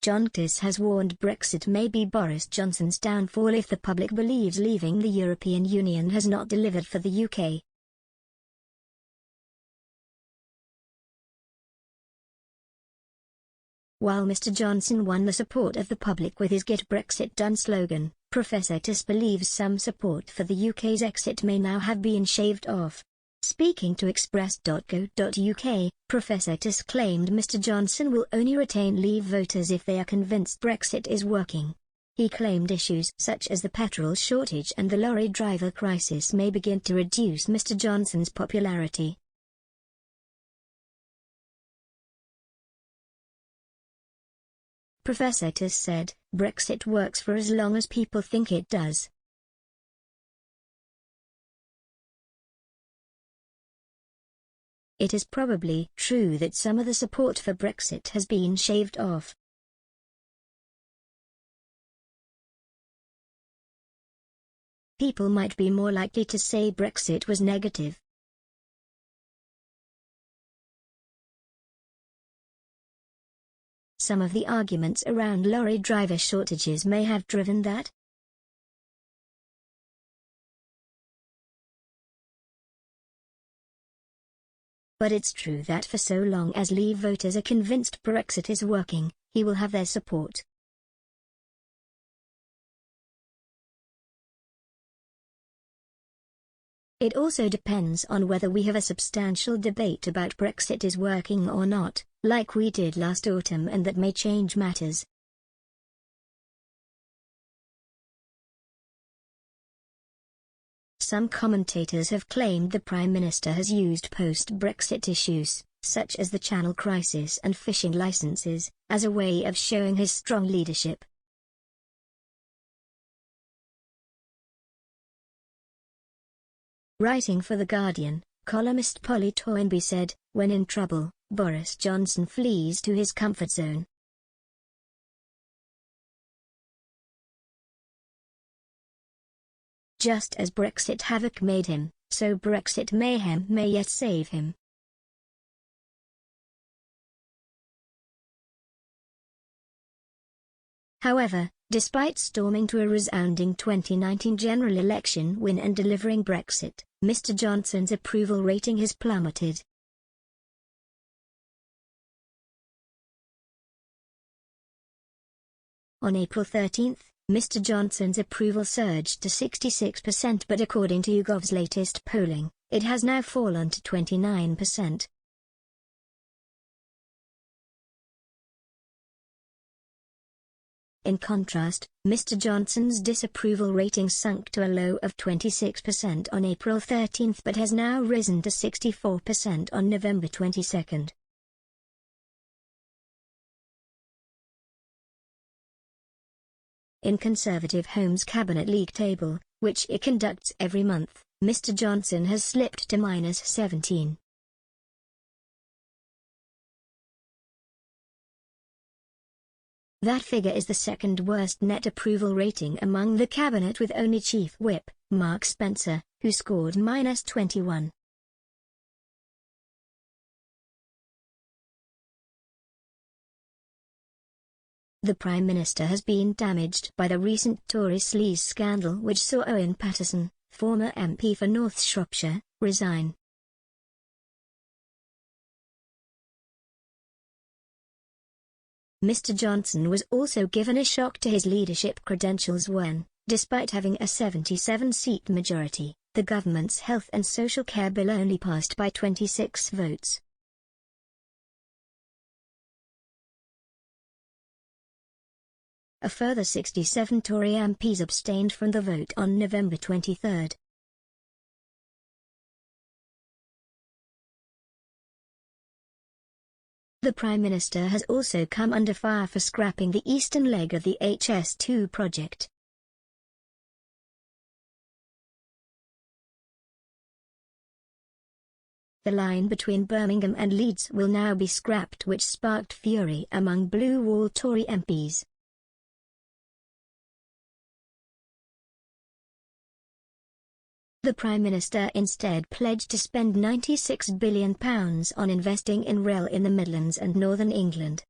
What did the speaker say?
John Curtice has warned Brexit may be Boris Johnson's downfall if the public believes leaving the European Union has not delivered for the UK. While Mr Johnson won the support of the public with his Get Brexit Done slogan, Professor Curtice believes some support for the UK's exit may now have been shaved off. Speaking to express.co.uk, Professor Curtice claimed Mr Johnson will only retain Leave voters if they are convinced Brexit is working. He claimed issues such as the petrol shortage and the lorry driver crisis may begin to reduce Mr Johnson's popularity. Professor Curtice said, "Brexit works for as long as people think it does. It is probably true that some of the support for Brexit has been shaved off. People might be more likely to say Brexit was negative. Some of the arguments around lorry driver shortages may have driven that. But it's true that for so long as Leave voters are convinced Brexit is working, he will have their support." It also depends on whether we have a substantial debate about Brexit is working or not, like we did last autumn, and that may change matters. Some commentators have claimed the Prime Minister has used post-Brexit issues, such as the Channel crisis and fishing licenses, as a way of showing his strong leadership. Writing for The Guardian, columnist Polly Toynbee said, "When in trouble, Boris Johnson flees to his comfort zone. Just as Brexit havoc made him, so Brexit mayhem may yet save him." However, despite storming to a resounding 2019 general election win and delivering Brexit, Mr Johnson's approval rating has plummeted. On April 13, Mr Johnson's approval surged to 66%, but according to YouGov's latest polling, it has now fallen to 29%. In contrast, Mr Johnson's disapproval rating sunk to a low of 26% on April 13 but has now risen to 64% on November 22. In Conservative Home's Cabinet League table, which it conducts every month, Mr Johnson has slipped to -17. That figure is the second worst net approval rating among the cabinet, with only Chief Whip, Mark Spencer, who scored -21. The Prime Minister has been damaged by the recent Tory sleaze scandal, which saw Owen Paterson, former MP for North Shropshire, resign. Mr Johnson was also given a shock to his leadership credentials when, despite having a 77-seat majority, the government's health and social care bill only passed by 26 votes. A further 67 Tory MPs abstained from the vote on November 23. The Prime Minister has also come under fire for scrapping the eastern leg of the HS2 project. The line between Birmingham and Leeds will now be scrapped, which sparked fury among Blue Wall Tory MPs. The Prime Minister instead pledged to spend £96 billion on investing in rail in the Midlands and Northern England.